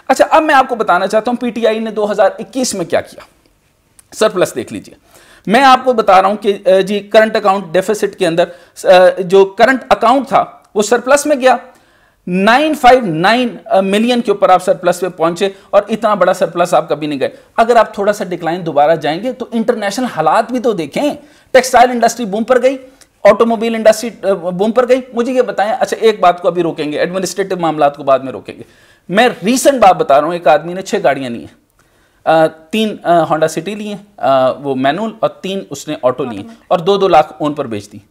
अच्छा, अब मैं आपको बताना चाहता हूं पीटीआई ने 2021 में क्या किया। सरप्लस देख लीजिए, मैं आपको बता रहा हूं कि जी करंट अकाउंट डेफिसिट के अंदर जो करंट अकाउंट था वो सरप्लस में गया, 959 मिलियन के ऊपर आप सरप्लस पे पहुंचे और इतना बड़ा सरप्लस आप कभी नहीं गए। अगर आप थोड़ा सा डिक्लाइन दोबारा जाएंगे तो इंटरनेशनल हालात भी तो देखें, टेक्सटाइल इंडस्ट्री बूम पर गई, ऑटोमोबाइल इंडस्ट्री बूम पर गई। मुझे ये बताएं, अच्छा एक बात को अभी रोकेंगे, एडमिनिस्ट्रेटिव मामला को बाद में रोकेंगे, मैं रीसेंट बात बता रहा हूं। एक आदमी ने 6 गाड़ियां ली हैं, 3 होंडा सिटी लिए वो मैनुअल और 3 उसने ऑटो लिए और 2-2 लाख ओन पर बेच दी।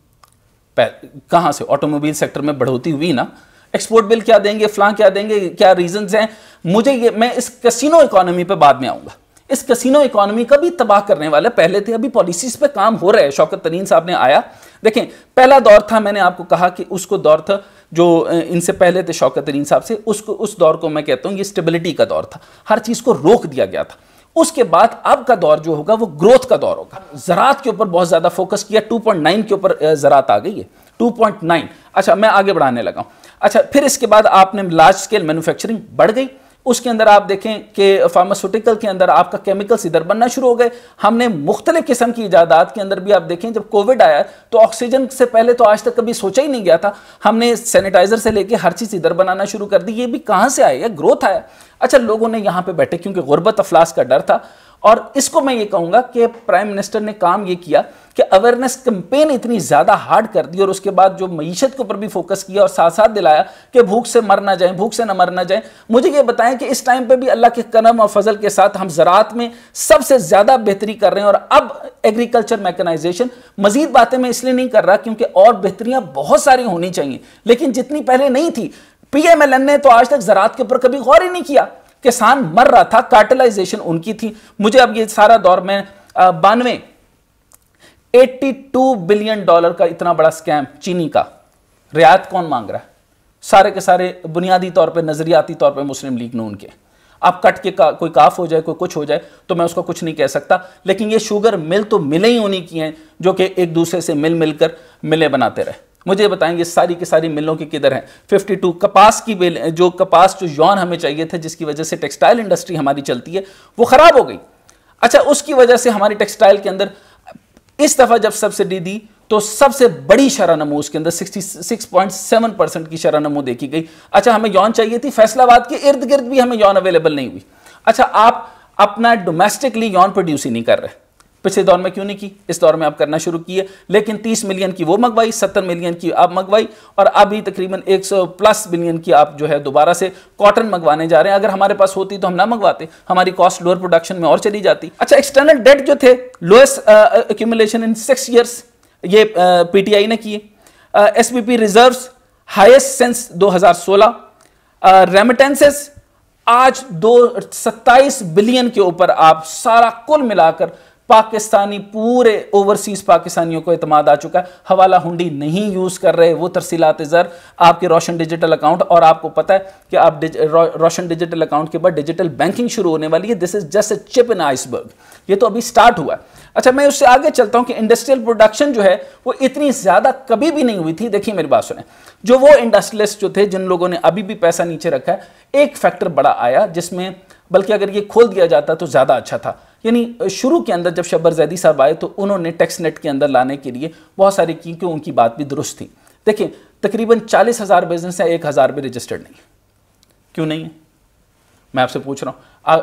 कहां से? ऑटोमोबाइल सेक्टर में बढ़ोतरी हुई ना, एक्सपोर्ट बिल क्या देंगे, फ्लां क्या देंगे, क्या रीजंस हैं। मुझे ये, मैं इस कैसीनो इकोनॉमी पे बाद में आऊंगा। इस कैसीनो इकोनॉमी का भी तबाह करने वाले पहले थे, अभी पॉलिसीज पे काम हो रहा है। शौकत तरीन साहब ने आया, देखें पहला दौर था, मैंने आपको कहा कि उसको दौर था जो इनसे पहले थे शौकत तरीन साहब से, उसको उस दौर को मैं कहता हूं ये स्टेबिलिटी का दौर था, हर चीज को रोक दिया गया था। उसके बाद अब का दौर जो होगा वो ग्रोथ का दौर होगा। ज़राअत के ऊपर बहुत ज्यादा फोकस किया, 2.9 के ऊपर ज़राअत आ गई है, 2.9। अच्छा मैं आगे बढ़ाने लगा हूं। अच्छा फिर इसके बाद आपने लार्ज स्केल मैन्युफैक्चरिंग बढ़ गई, उसके अंदर आप देखें कि फार्मास्यूटिकल के अंदर आपका केमिकल्स इधर बनना शुरू हो गए। हमने मुख्तलिफ किस्म की इजादात के अंदर भी आप देखें, जब कोविड आया तो ऑक्सीजन से पहले तो आज तक कभी सोचा ही नहीं गया था, हमने सैनिटाइजर से लेके हर चीज़ इधर बनाना शुरू कर दी। ये भी कहाँ से आया? ग्रोथ आया। अच्छा लोगों ने यहाँ पे बैठे क्योंकि गुर्बत अफलास का डर था, और इसको मैं ये कहूँगा कि प्राइम मिनिस्टर ने काम ये किया कि अवेयरनेस कैंपेन इतनी ज़्यादा हार्ड कर दी और उसके बाद जो मईशत के ऊपर भी फोकस किया और साथ साथ दिलाया कि भूख से मर ना जाए, भूख से ना मर ना जाए। मुझे ये बताएं कि इस टाइम पे भी अल्लाह के करम और फजल के साथ हम ज़राअत में सबसे ज़्यादा बेहतरी कर रहे हैं। और अब एग्रीकल्चर मैकेनाइजेशन, मजीद बातें मैं इसलिए नहीं कर रहा क्योंकि और बेहतरियाँ बहुत सारी होनी चाहिए, लेकिन जितनी पहले नहीं थी। PMLN ने तो आज तक ज़राअत के ऊपर कभी गौर ही नहीं किया, किसान मर रहा था, कार्टेलाइजेशन उनकी थी। मुझे अब ये सारा दौर में 82 बिलियन डॉलर का इतना बड़ा स्कैम चीनी का, रियायत कौन मांग रहा है? सारे के सारे बुनियादी तौर पे, नजरियाती तौर पे मुस्लिम लीग नून के। आप कट के कोई काफ हो जाए, कोई कुछ हो जाए तो मैं उसको कुछ नहीं कह सकता, लेकिन ये शुगर मिल तो मिले ही उन्हीं की हैं जो कि एक दूसरे से मिल मिलकर मिलें बनाते रहे। मुझे बताएंगे सारी की सारी मिलों की किधर है? 52 कपास की बेल, जो कपास जो यौन हमें चाहिए थे, जिसकी वजह से टेक्सटाइल इंडस्ट्री हमारी चलती है, वो खराब हो गई। अच्छा उसकी वजह से हमारी टेक्सटाइल के अंदर इस दफा जब सब्सिडी दी तो सबसे बड़ी शरह नमू उसके अंदर 66.7% की शरह नमू देखी गई। अच्छा हमें यौन चाहिए थी, फैसलाबाद के इर्द गिर्द भी हमें यौन अवेलेबल नहीं हुई। अच्छा आप अपना डोमेस्टिकली यौन प्रोड्यूस ही नहीं कर रहे। पिछले दौर में क्यों नहीं की? इस दौर में आप करना शुरू किए, लेकिन 30 मिलियन की वो मंगवाई, 70 मिलियन की आप मंगवाई, और अभी तकरीबन 100+ बिलियन की आप जो है दोबारा से कॉटन मंगवाने जा रहे हैं। अगर हमारे पास होती तो हम ना मंगवाते, हमारी कॉस्ट लोअर प्रोडक्शन में और चली जाती। अच्छा एक्सटर्नल डेट जो थे, लोएस्ट एक्यूमुलेशन इन 6 ईयर्स, ये PTI ने किए। SPP reserves highest since 2016। Remittances आज 27 बिलियन के ऊपर आप सारा कुल मिलाकर पाकिस्तानी, पूरे ओवरसीज पाकिस्तानियों को एतमाद आ चुका है। हवाला हुंडी नहीं यूज कर रहे, वो तरसीलात ज़र आपके रोशन डिजिटल अकाउंट, और आपको पता है कि आप रोशन डिजिटल अकाउंट के बाद डिजिटल बैंकिंग शुरू होने वाली है। This is just a chip in iceberg, ये तो अभी स्टार्ट हुआ है। अच्छा मैं उससे आगे चलता हूं कि इंडस्ट्रियल प्रोडक्शन जो है वो इतनी ज्यादा कभी भी नहीं हुई थी। देखिए मेरी बात सुने, जो वो इंडस्ट्रियलिस्ट जो थे, जिन लोगों ने अभी भी पैसा नीचे रखा है, एक फैक्टर बड़ा आया जिसमें, बल्कि अगर ये खोल दिया जाता तो ज्यादा अच्छा था। यानी शुरू के अंदर जब शब्बर जैदी साहब आए तो उन्होंने टैक्स नेट के अंदर लाने के लिए बहुत सारी की, क्योंकि उनकी बात भी दुरुस्त थी। देखिए तकरीबन 40,000 बिजनेस है, 1,000 भी रजिस्टर्ड नहीं है। क्यों नहीं है? मैं आपसे पूछ रहा हूँ।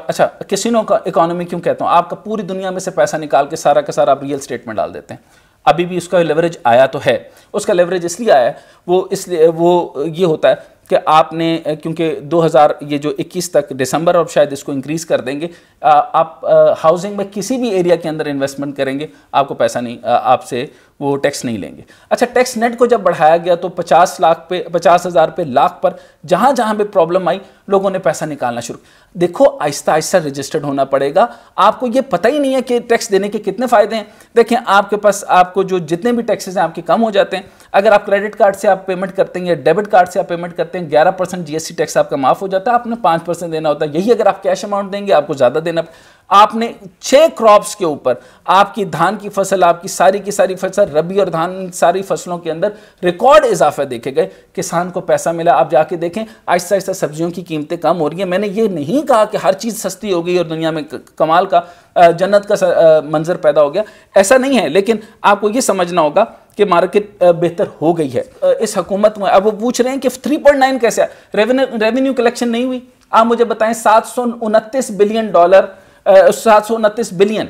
अच्छा कैसीनो का इकोनॉमी क्यों कहता हूँ? आपका पूरी दुनिया में से पैसा निकाल के सारा का सारा आप रियल स्टेट में डाल देते हैं। अभी भी उसका लेवरेज आया तो है, उसका लेवरेज इसलिए आया है, वो इसलिए वो ये होता है कि आपने, क्योंकि 2000 ये जो 21 तक दिसंबर, और शायद इसको इंक्रीज कर देंगे, आप हाउसिंग में किसी भी एरिया के अंदर इन्वेस्टमेंट करेंगे आपको पैसा नहीं, आपसे वो टैक्स नहीं लेंगे। अच्छा टैक्स नेट को जब बढ़ाया गया तो 50,000 पे लाख पर जहां जहां पे प्रॉब्लम आई, लोगों ने पैसा निकालना शुरू। देखो आहिस्ता आहिस्ता रजिस्टर्ड होना पड़ेगा। आपको ये पता ही नहीं है कि टैक्स देने के कितने फायदे हैं। देखें आपके पास, आपको जो जितने भी टैक्सेस हैं आपके कम हो जाते हैं। अगर आप क्रेडिट कार्ड से आप पेमेंट करते हैं या डेबिट कार्ड से आप पेमेंट करते हैं, 11% GST टैक्स आपका माफ हो जाता है, आपने 5% देना होता है। यही अगर आप कैश अमाउंट देंगे आपको ज्यादा देना। आपने 6 क्रॉप्स के ऊपर, आपकी धान की फसल, आपकी सारी की सारी फसल, रबी और धान सारी फसलों के अंदर रिकॉर्ड इजाफा देखे गए, किसान को पैसा मिला। आप जाके देखें आहिस्ता आहिस्ता सब्जियों की कीमतें कम हो रही हैं। मैंने ये नहीं कहा कि हर चीज़ सस्ती हो गई और दुनिया में कमाल का जन्नत का मंजर पैदा हो गया, ऐसा नहीं है, लेकिन आपको ये समझना होगा कि मार्केट बेहतर हो गई है इस हुकूमत में। अब वो पूछ रहे हैं कि 3.9 कैसे, रेवेन्यू कलेक्शन नहीं हुई। आप मुझे बताएं, $729 बिलियन, 729 बिलियन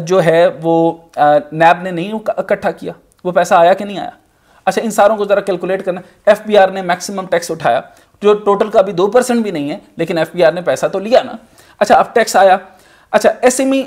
जो है वो नैब ने नहीं इकट्ठा किया, वो पैसा आया कि नहीं आया? अच्छा, इन सारों को जरा कैलकुलेट करना। एफबीआर ने मैक्सिमम टैक्स उठाया, जो टोटल का भी 2% भी नहीं है, लेकिन एफबीआर ने पैसा तो लिया ना। अच्छा, अब टैक्स आया। अच्छा, एसएमई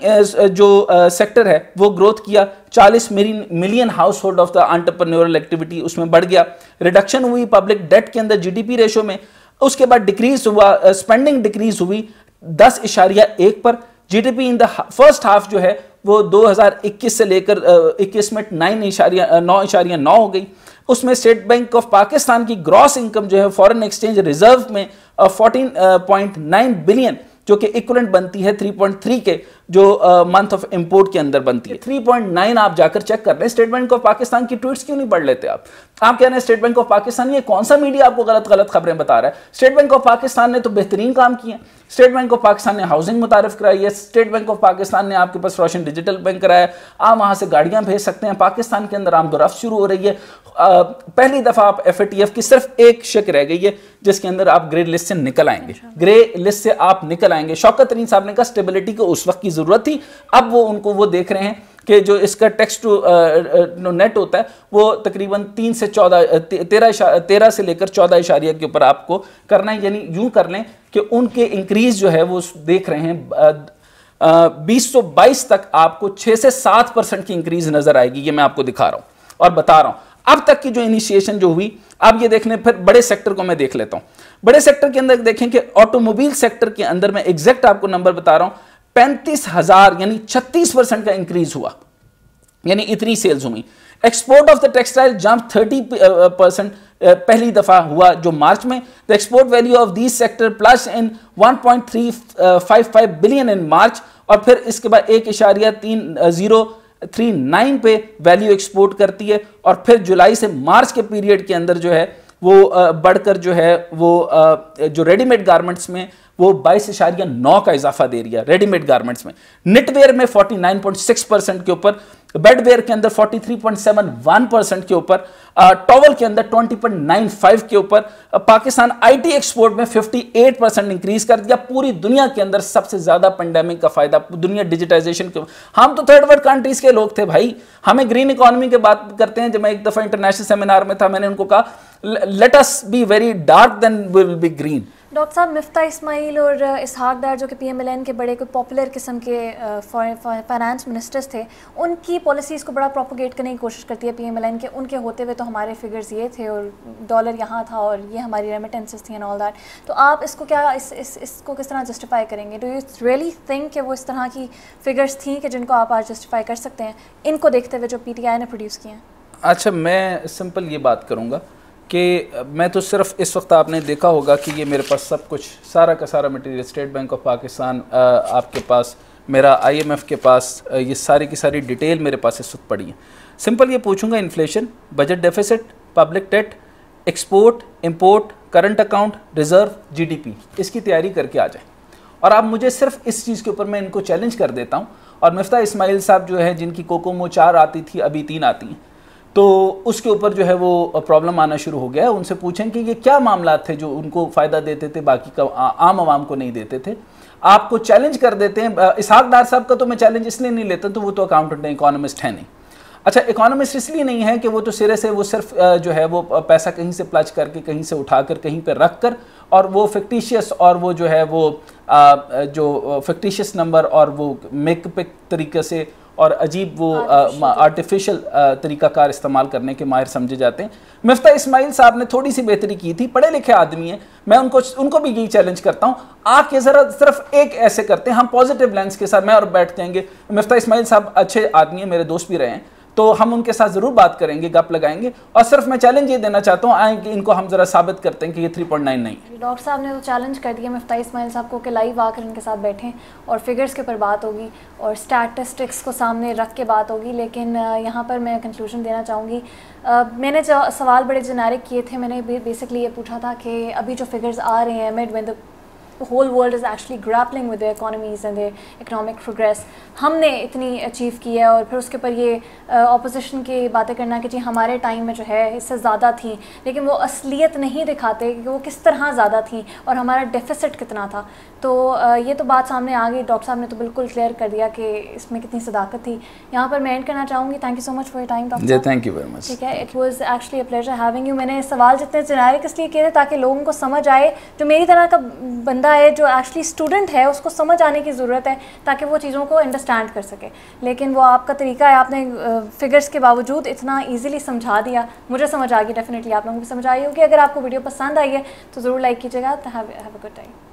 जो सेक्टर है वो ग्रोथ किया, 40 million house hold of the entrepreneurial activity उसमें बढ़ गया। रिडक्शन हुई पब्लिक डेट के अंदर जीडीपी रेशो में। उसके बाद डिक्रीज हुआ, स्पेंडिंग डिक्रीज हुई 10.1 पर। GDP in the first half जो है वो 2021 से लेकर 21 में 9.9 हो गई। उसमें स्टेट बैंक ऑफ पाकिस्तान की ग्रॉस इनकम जो है फॉरेन एक्सचेंज रिजर्व में 14.9 बिलियन, जो कि इक्विवेलेंट बनती है 3.3 के जो मंथ ऑफ इंपोर्ट के अंदर बनती है। 3.9 आप जाकर चेक कर लें। स्टेट बैंक ऑफ पाकिस्तान की ट्वीट्स क्यों नहीं पढ़ लेते आप कह रहे हैं स्टेट बैंक ऑफ पाकिस्तान, ये कौन सा मीडिया आपको गलत गलत खबरें बता रहा है? स्टेट बैंक ऑफ पाकिस्तान ने तो बेहतरीन काम किए। स्टेट बैंक ऑफ पाकिस्तान ने हाउसिंग मुतारिफ कराई है। स्टेट बैंक ऑफ पाकिस्तान ने आपके पास रोशन डिजिटल बैंक कराया, आप वहां से गाड़ियां भेज सकते हैं। पाकिस्तान के अंदर आमदोरफ्त शुरू हो रही है। पहली दफा आप FATF की सिर्फ एक शिक रह गई है जिसके अंदर आप ग्रे लिस्ट से निकल आएंगे। ग्रे लिस्ट से आप निकल आएंगे। शौकत तरीन साहब ने कहा स्टेबिलिटी को उस वक्त की जरूरत थी, अब वो उनको वो देख रहे हैं कि जो इसका टेक्स्ट टू नेट होता है वो तकरीबन 3 से 13 से लेकर 14 इशारिया के ऊपर आपको करना है। यानी यूं कर लें कि उनके इंक्रीज जो है वो देख रहे हैं 2022 तक आपको 6 से 7% की इंक्रीज नजर आएगी। ये मैं आपको दिखा रहा हूं और बता रहा हूं अब तक की जो इनिशिएशन जो हुई। अब ये देखने, फिर बड़े सेक्टर को मैं देख लेता हूं। बड़े सेक्टर के अंदर देखें कि ऑटोमोबाइल सेक्टर के अंदर मैं एग्जैक्ट आपको नंबर बता रहा हूं, 35,000 यानी 36% का इंक्रीज हुआ, यानी इतनी सेल्स हुई। Export of the textile jump 30% पहली दफा हुआ जो मार्च में। The export value of this sector plus in 1.355 billion in March, और फिर इसके बाद 1.3039 पे वैल्यू एक्सपोर्ट करती है। और फिर जुलाई से मार्च के पीरियड के अंदर जो है वो बढ़कर जो है वो जो रेडीमेड गारमेंट्स में वो 22.9 का इजाफा दे रही है। रेडीमेड गारमेंट्स में, निटवेयर में 49.6% के ऊपर, बेडवेयर के अंदर 43.71% के ऊपर, टॉवल के अंदर 20.95 के ऊपर। पाकिस्तान आईटी एक्सपोर्ट में 58% इंक्रीज कर दिया। पूरी दुनिया के अंदर सबसे ज्यादा पेंडेमिक का फायदा दुनिया डिजिटाइजेशन के। हम तो थर्ड वर्ल्ड कंट्रीज के लोग थे भाई, हमें ग्रीन इकोनॉमी की बात करते हैं। जब मैं एक दफा इंटरनेशनल सेमिनार में था, मैंने उनको कहा let us be very dark then we will be green. Doctor साहब, मिफ्ता इस्माइल और इसहाक डार जो कि PMLN के बड़े कोई पॉपुलर किस्म के फाइनेंस मिनिस्टर्स थे, उनकी पॉलिसीज़ को बड़ा प्रोपोगेट करने की कोशिश करती है PMLN के। उनके होते हुए तो हमारे फिगर्स ये थे और डॉलर यहाँ था और ये हमारी रेमिटेंसेस थी एंड ऑल दैट। तो आप इसको क्या इसको किस तरह जस्टिफाई करेंगे? डू यू रियली थिंक कि वो इस तरह की फिगर्स थी कि जिनको आप आज जस्टिफाई कर सकते हैं, इनको देखते हुए जो PTI ने प्रोड्यूस किए हैं? अच्छा, मैं सिंपल ये बात करूँगा कि मैं तो सिर्फ इस वक्त आपने देखा होगा कि ये मेरे पास सब कुछ सारा का सारा material, state bank of Pakistan आपके पास, मेरा IMF के पास, ये सारी की सारी डिटेल मेरे पास इस वक्त पड़ी है। सिंपल ये पूछूंगा, inflation, budget deficit, public debt, export, import, current account, reserve, GDP, इसकी तैयारी करके आ जाए। और आप मुझे सिर्फ इस चीज़ के ऊपर मैं इनको चैलेंज कर देता हूँ। और मिफ्ता इस्माइल साहब जो है जिनकी कोकोमो 4 आती थी, अभी 3 आती हैं, तो उसके ऊपर जो है वो प्रॉब्लम आना शुरू हो गया है। उनसे पूछें कि ये क्या मामला थे जो उनको फ़ायदा देते थे, बाकी का आम आवाम को नहीं देते थे। आपको चैलेंज कर देते हैं। इसहाक डार साहब का तो मैं चैलेंज इसलिए नहीं लेता, तो वो तो अकाउंटेंट है, इकोनॉमिस्ट है नहीं। अच्छा, इकोनॉमिस्ट इसलिए नहीं है कि वो तो सिरे से वो सिर्फ जो है वो पैसा कहीं से प्लच करके, कहीं से उठाकर, कहीं पर रख कर, और वो फिक्टिशियस और वो जो है वो जो फिक्टिशियस नंबर और वो मेकअप तरीके से और अजीब वो आर्टिफिशियल तरीकाकार इस्तेमाल करने के माहिर समझे जाते हैं। मिफ्ता इस्माइल साहब ने थोड़ी सी बेहतरी की थी, पढ़े लिखे आदमी हैं, मैं उनको भी यही चैलेंज करता हूँ। आके ज़रा सिर्फ एक ऐसे करते हैं, हम पॉजिटिव लेंस के साथ मैं और बैठ जाएंगे। मिफ्ता इस्माइल साहब अच्छे आदमी हैं, मेरे दोस्त भी रहे हैं, तो हम उनके साथ ज़रूर बात करेंगे, गप लगाएंगे। और सिर्फ मैं चैलेंज ये देना चाहता हूँ, आए कि इनको हम ज़रा साबित करते हैं कि ये 3.9 नहीं। डॉक्टर साहब ने तो चैलेंज कर दिया मिफ्ताह इस्माइल साहब को कि लाइव आकर इनके साथ बैठें और फिगर्स के ऊपर बात होगी और स्टैटिस्टिक्स को सामने रख के बात होगी। लेकिन यहाँ पर मैं कंक्लूजन देना चाहूँगी, मैंने जो सवाल बड़े जेनेरिक किए थे, मैंने बेसिकली ये पूछा था कि अभी जो फिगर्स आ रहे हैं mid when the whole world is actually grappling with their economies and their economic progress, हमने इतनी अचीव की है, और फिर उसके ऊपर ये ऑपोजिशन की बातें करना कि जी हमारे टाइम में जो है इससे ज़्यादा थी, लेकिन वो असलियत नहीं दिखाते कि वो किस तरह ज़्यादा थी और हमारा डेफिसिट कितना था। तो ये तो बात सामने आ गई, डॉक्टर साहब ने तो बिल्कुल क्लियर कर दिया कि इसमें कितनी सदाकत थी। यहाँ पर मैं एंड करना चाहूँगी। Thank you so much for your time doctor. Thank you very much. ठीक है, it was actually a pleasure having you. मैंने सवाल जितने जेनेरिक इसलिए किए थे ताकि लोगों को समझ आए, जो मेरी तरह का बंदा है जो एक्चुअली स्टूडेंट है उसको समझ आने की ज़रूरत है ताकि वो चीज़ों को अंडरस्टैंड कर सके। लेकिन वो आपका तरीका है, आपने फिगर्स के बावजूद इतना ईजिली समझा दिया, मुझे समझ आ गई, डेफिनेटली आप लोगों को भी समझ आई होगी। अगर आपको वीडियो पसंद आई है तो ज़रूर लाइक कीजिएगा। Have a good time.